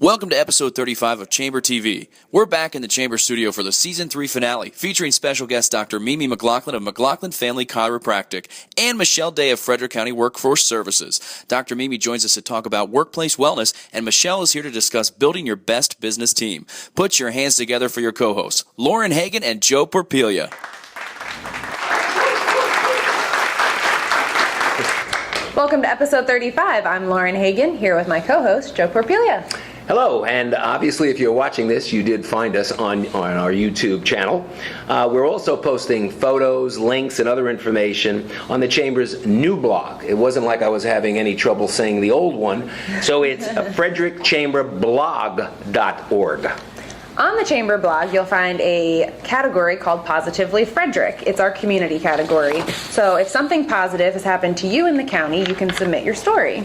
Welcome to episode 35 of Chamber TV. We're back in the Chamber studio for the season 3 finale, featuring special guest Dr. Mimi McLaughlin of McLaughlin Family Chiropractic and Michelle Day of Frederick County Workforce Services. Dr. Mimi joins us to talk about workplace wellness, and Michelle is here to discuss building your best business team. Put your hands together for your co-hosts, Lauren Hagan and Joe Porpiglia. Welcome to episode 35. I'm Lauren Hagan, here with my co-host, Joe Porpiglia. Hello, and obviously if you're watching this, you did find us on our YouTube channel. We're also posting photos, links, and other information on the Chamber's new blog. It wasn't like I was having any trouble saying the old one, so it's frederickchamberblog.org. On the Chamber blog, you'll find a category called Positively Frederick. It's our community category. So if something positive has happened to you in the county, you can submit your story.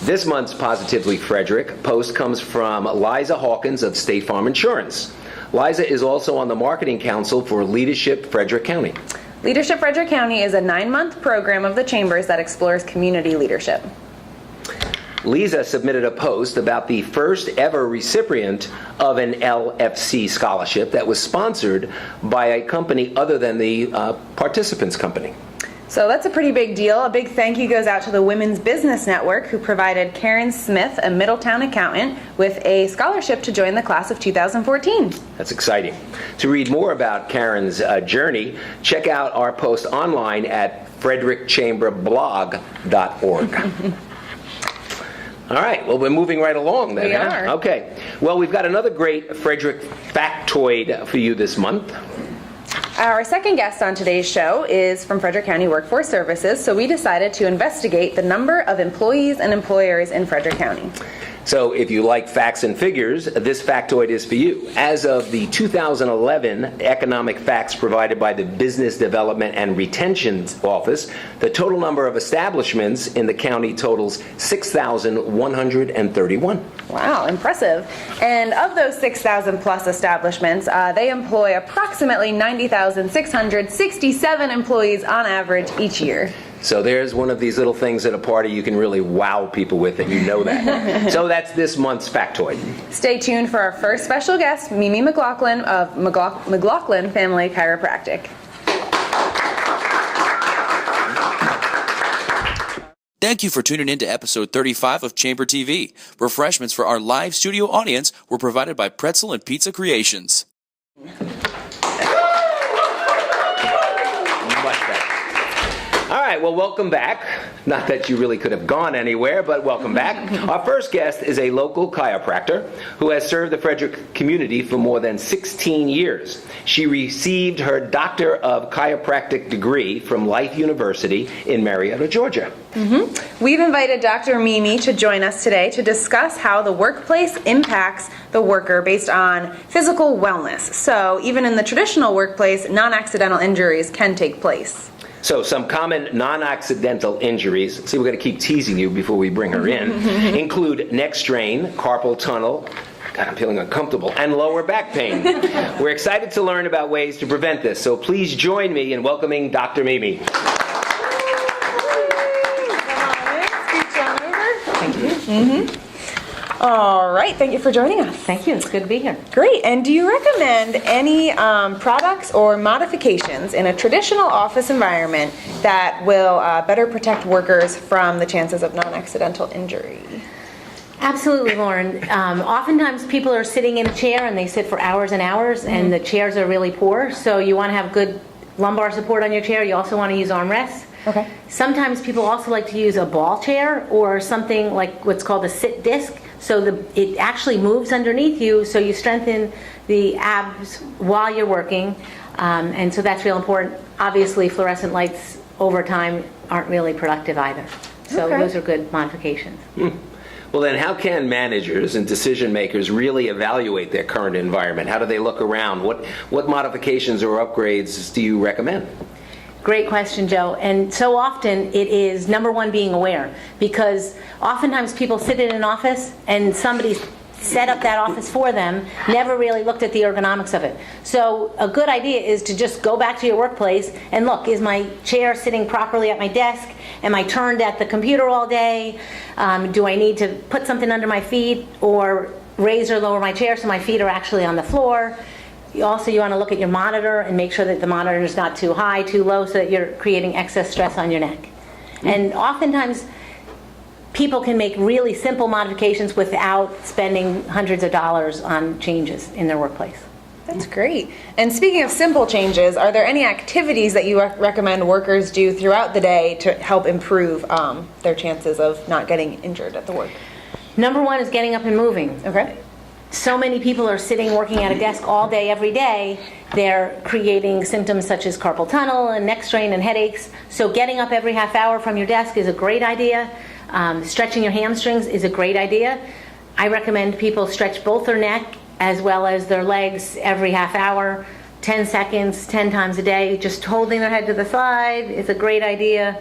This month's Positively Frederick post comes from Liza Hawkins of State Farm Insurance. Liza is also on the Marketing Council for Leadership Frederick County. Leadership Frederick County is a 9-month program of the Chambers that explores community leadership. Lisa submitted a post about the first ever recipient of an LFC scholarship that was sponsored by a company other than the participants' company. So that's a pretty big deal. A big thank you goes out to the Women's Business Network, who provided Karen Smith, a Middletown accountant, with a scholarship to join the class of 2014. That's exciting. To read more about Karen's journey, check out our post online at frederickchamberblog.org. All right, well, we're moving right along then. We are. Okay. Well, we've got another great Frederick factoid for you this month. Our second guest on today's show is from Frederick County Workforce Services, so we decided to investigate the number of employees and employers in Frederick County. So if you like facts and figures, this factoid is for you. As of the 2011 economic facts provided by the Business Development and Retention Office, the total number of establishments in the county totals 6,131. Wow, impressive. And of those 6,000 plus establishments, they employ approximately 90,667 employees on average each year. So there's one of these little things at a party you can really wow people with, and you know that. So that's this month's factoid. Stay tuned for our first special guest, Mimi McLaughlin of McLaughlin Family Chiropractic. Thank you for tuning in to episode 35 of Chamber TV. Refreshments for our live studio audience were provided by Pretzel and Pizza Creations. All right, well, welcome back. Not that you really could have gone anywhere, but welcome back. Our first guest is a local chiropractor who has served the Frederick community for more than 16 years. She received her Doctor of Chiropractic degree from Life University in Marietta, Georgia. We've invited Dr. Mimi to join us today to discuss how the workplace impacts the worker based on physical wellness. So even in the traditional workplace, non-accidental injuries can take place. So some common non-accidental injuries, see, we're going to keep teasing you before we bring her in, include neck strain, carpal tunnel, God, I'm feeling uncomfortable, and lower back pain. We're excited to learn about ways to prevent this, so please join me in welcoming Dr. Mimi. Thank you. All right, thank you for joining us. Thank you, it's good to be here. Great, and do you recommend any products or modifications in a traditional office environment that will better protect workers from the chances of non-accidental injury? Absolutely, Lauren. Oftentimes people are sitting in a chair and they sit for hours and hours, and the chairs are really poor, so you want to have good lumbar support on your chair. You also want to use armrests. Okay. Sometimes people also like to use a ball chair or something like what's called a sit disc, so it actually moves underneath you, so you strengthen the abs while you're working, and so that's real important. Obviously, fluorescent lights over time aren't really productive either, so those are good modifications. Well, then how can managers and decision makers really evaluate their current environment? How do they look around? What modifications or upgrades do you recommend? Great question, Joe. And so often it is, number one, being aware, because oftentimes people sit in an office and somebody set up that office for them, never really looked at the ergonomics of it. So a good idea is to just go back to your workplace and look, is my chair sitting properly at my desk? Am I turned at the computer all day? Do I need to put something under my feet? Or raise or lower my chair so my feet are actually on the floor. You want to look at your monitor and make sure that the monitor is not too high, too low, so that you're creating excess stress on your neck. And oftentimes, people can make really simple modifications without spending hundreds of dollars on changes in their workplace. That's great. And speaking of simple changes, are there any activities that you recommend workers do throughout the day to help improve their chances of not getting injured at the work? Number one is getting up and moving. Okay. So many people are sitting working at a desk all day, every day. They're creating symptoms such as carpal tunnel and neck strain and headaches. So getting up every half hour from your desk is a great idea. Stretching your hamstrings is a great idea. I recommend people stretch both their neck as well as their legs every half hour, 10 seconds, 10 times a day. Just holding their head to the side is a great idea.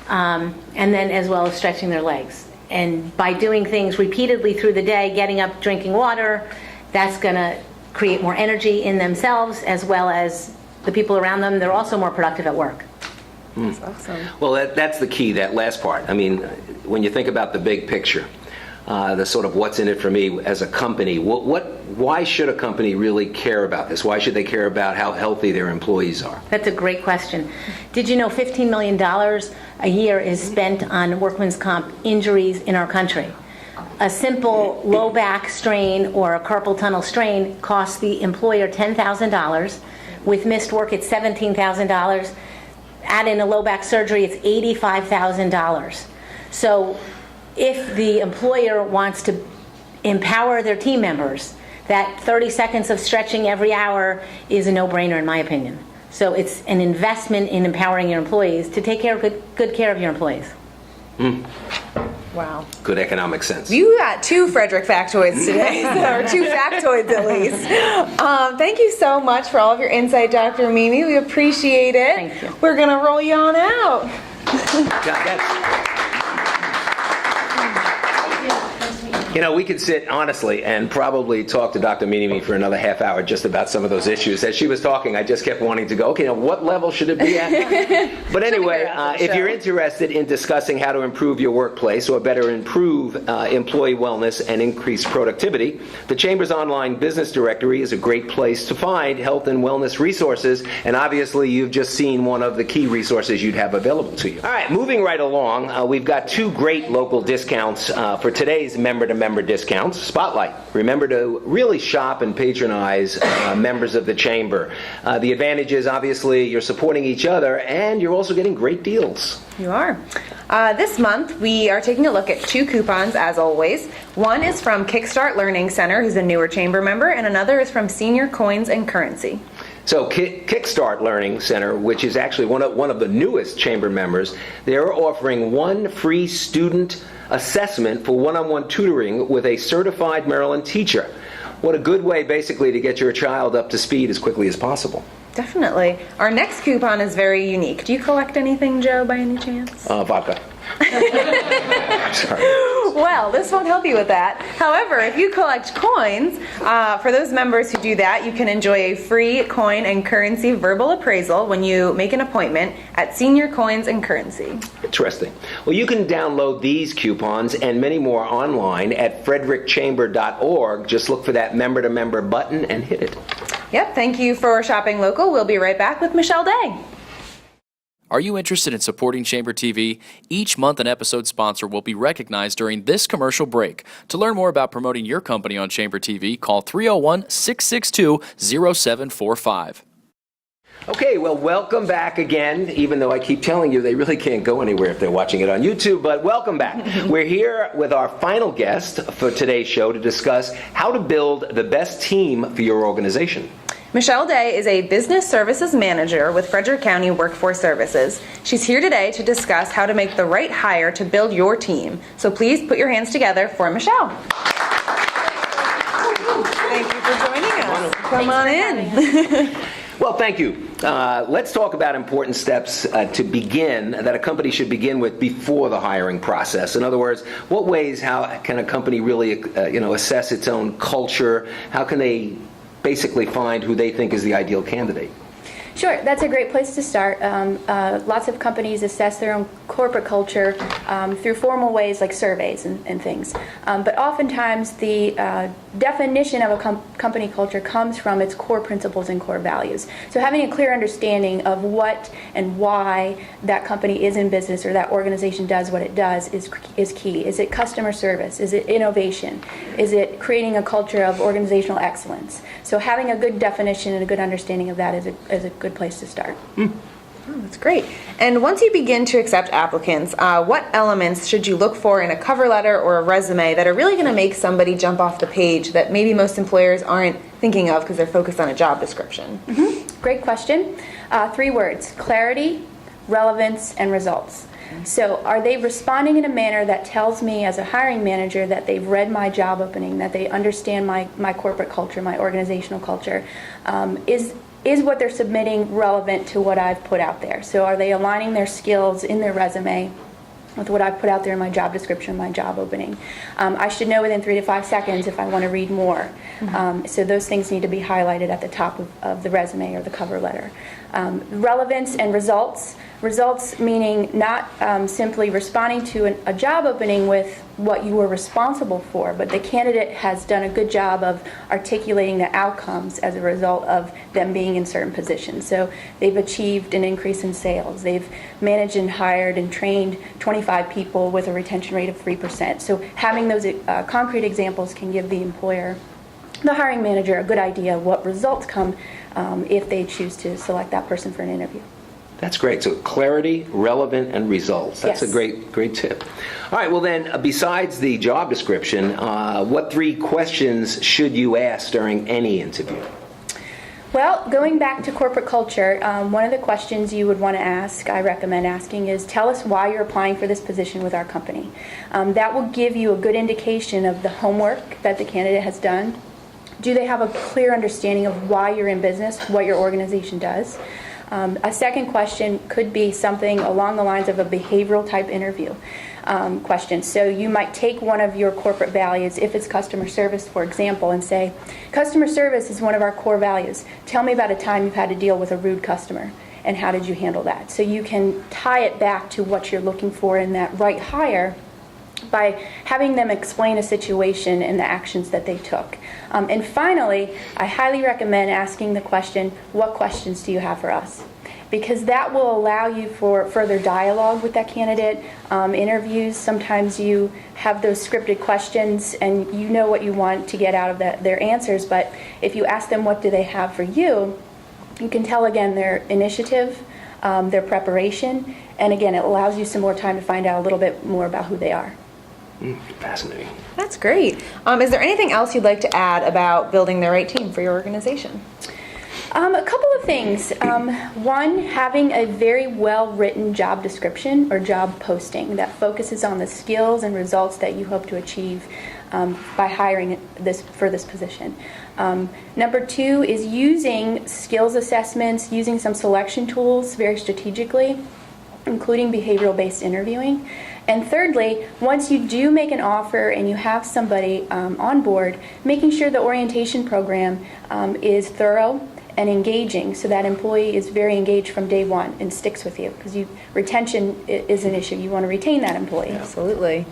And then as well as stretching their legs. And by doing things repeatedly through the day, getting up, drinking water, that's going to create more energy in themselves as well as the people around them. They're also more productive at work. That's awesome. Well, that's the key, that last part. I mean, when you think about the big picture, the sort of what's in it for me as a company, why should a company really care about this? Why should they care about how healthy their employees are? That's a great question. Did you know $15 million a year is spent on workman's comp injuries in our country? A simple low back strain or a carpal tunnel strain costs the employer $10,000. With missed work, it's $17,000. Add in a low back surgery, it's $85,000. So if the employer wants to empower their team members, that 30 seconds of stretching every hour is a no-brainer in my opinion. So it's an investment in empowering your employees to take good care of your employees. Wow. Good economic sense. You got 2 Frederick factoids today, or 2 factoids at least. Thank you so much for all of your insight, Dr. Mimi. We appreciate it. Thank you. We're going to roll you on out. You know, we could sit honestly and probably talk to Dr. Mimi for another half hour just about some of those issues. As she was talking, I just kept wanting to go, okay, now what level should it be at? But anyway, if you're interested in discussing how to improve your workplace or better improve employee wellness and increase productivity, the Chamber's online business directory is a great place to find health and wellness resources, and obviously you've just seen one of the key resources you'd have available to you. All right, moving right along, we've got 2 great local discounts for today's member-to-member discounts. Spotlight. Remember to really shop and patronize members of the Chamber. The advantage is obviously you're supporting each other and you're also getting great deals. You are. This month, we are taking a look at 2 coupons, as always. One is from Kickstart Learning Center, who's a newer Chamber member, and another is from Senior Coins and Currency. So Kickstart Learning Center, which is actually one of the newest Chamber members, they're offering 1 free student assessment for one-on-one tutoring with a certified Maryland teacher. What a good way, basically, to get your child up to speed as quickly as possible. Definitely. Our next coupon is very unique. Do you collect anything, Joe, by any chance? Vodka. Sorry. Well, this won't help you with that. However, if you collect coins, for those members who do that, you can enjoy a free coin and currency verbal appraisal when you make an appointment at Senior Coins and Currency. Interesting. Well, you can download these coupons and many more online at frederickchamber.org. Just look for that member-to-member button and hit it. Yep, thank you for shopping local. We'll be right back with Michelle Day. Are you interested in supporting Chamber TV? Each month an episode sponsor will be recognized during this commercial break. To learn more about promoting your company on Chamber TV, call 301-662-0745. Okay, well, welcome back again, even though I keep telling you they really can't go anywhere if they're watching it on YouTube, but welcome back. We're here with our final guest for today's show to discuss how to build the best team for your organization. Michelle Day is a business services manager with Frederick County Workforce Services. She's here today to discuss how to make the right hire to build your team. So please put your hands together for Michelle. Thank you for joining us. Come on in. Well, thank you. Let's talk about important steps to begin, that a company should begin with before the hiring process. In other words, what ways, how can a company really assess its own culture? How can they basically find who they think is the ideal candidate? Sure, that's a great place to start. Lots of companies assess their own corporate culture through formal ways like surveys and things. But oftentimes the definition of a company culture comes from its core principles and core values. So having a clear understanding of what and why that company is in business or that organization does what it does is key. Is it customer service? Is it innovation? Is it creating a culture of organizational excellence? So having a good definition and a good understanding of that is a good place to start. Oh, that's great. And once you begin to accept applicants, what elements should you look for in a cover letter or a resume that are really going to make somebody jump off the page that maybe most employers aren't thinking of because they're focused on a job description? Great question. 3 words: clarity, relevance, and results. So are they responding in a manner that tells me as a hiring manager that they've read my job opening, that they understand my corporate culture, my organizational culture? Is what they're submitting relevant to what I've put out there? So are they aligning their skills in their resume with what I've put out there in my job description, my job opening? I should know within 3 to 5 seconds if I want to read more. So those things need to be highlighted at the top of the resume or the cover letter. Relevance and results. Results meaning not simply responding to a job opening with what you were responsible for, but the candidate has done a good job of articulating the outcomes as a result of them being in certain positions. So they've achieved an increase in sales. They've managed and hired and trained 25 people with a retention rate of 3%. So having those concrete examples can give the employer, the hiring manager, a good idea of what results come if they choose to select that person for an interview. That's great. So clarity, relevant, and results. That's Yes. a great tip. All right, well then, besides the job description, what 3 questions should you ask during any interview? Well, going back to corporate culture, one of the questions you would want to ask, I recommend asking, is tell us why you're applying for this position with our company. That will give you a good indication of the homework that the candidate has done. Do they have a clear understanding of why you're in business, what your organization does? A second question could be something along the lines of a behavioral type interview question. So you might take one of your corporate values, if it's customer service, for example, and say, customer service is one of our core values. Tell me about a time you've had to deal with a rude customer, and how did you handle that? So you can tie it back to what you're looking for in that right hire by having them explain a situation and the actions that they took. And finally, I highly recommend asking the question, what questions do you have for us? Because that will allow you for further dialogue with that candidate. Interviews, sometimes you have those scripted questions and you know what you want to get out of their answers, but if you ask them what do they have for you, you can tell again their initiative, their preparation, and again it allows you some more time to find out a little bit more about who they are. Fascinating. That's great. Is there anything else you'd like to add about building the right team for your organization? A couple of things. One, having a very well-written job description or job posting that focuses on the skills and results that you hope to achieve by hiring for this position. Number 2 is using skills assessments, using some selection tools very strategically, including behavioral-based interviewing. And thirdly, once you do make an offer and you have somebody on board, making sure the orientation program is thorough and engaging so that employee is very engaged from day one and sticks with you, because retention is an issue. You want to retain that employee. Absolutely.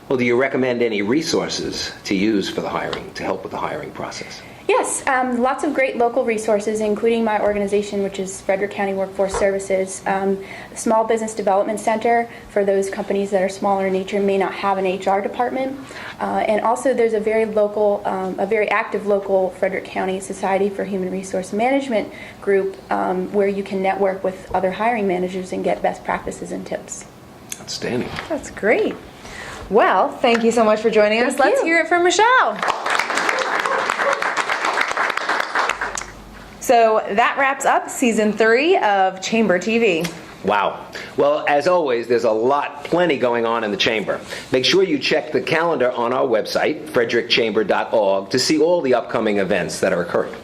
Well, do you recommend any resources to use for the hiring, to help with the hiring process? Yes, lots of great local resources, including my organization, which is Frederick County Workforce Services. Small Business Development Center, for those companies that are smaller in nature, may not have an HR department. And also there's a very active local Frederick County Society for Human Resource Management group where you can network with other hiring managers and get best practices and tips. Outstanding. That's great. Well, thank you so much for joining us. Let's hear it from Michelle. So that wraps up Season 3 of Chamber TV. Wow. Well, as always, there's plenty going on in the Chamber. Make sure you check the calendar on our website, frederickchamber.org, to see all the upcoming events that are occurring.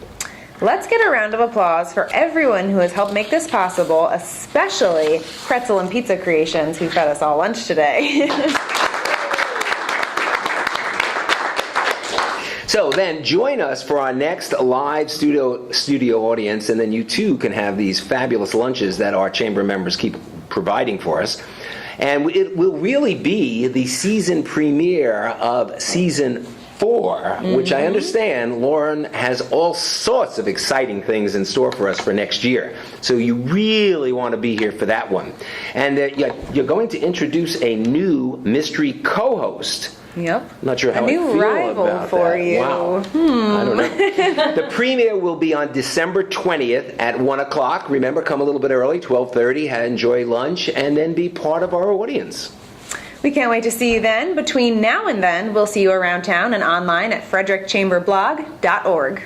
Let's get a round of applause for everyone who has helped make this possible, especially Pretzel and Pizza Creations, who fed us all lunch today. So then join us for our next live studio audience, and then you too can have these fabulous lunches that our chamber members keep providing for us. And it will really be the season premiere of season 4, which I understand Lauren has all sorts of exciting things in store for us for next year. So you really want to be here for that one. And you're going to introduce a new mystery co-host. Yep. Not sure how a new I feel rival about for that. you. Wow. I don't know. The premiere will be on December 20th at 1 o'clock. Remember, come a little bit early, 12:30, enjoy lunch, and then be part of our audience. We can't wait to see you then. Between now and then, we'll see you around town and online at frederickchamberblog.org.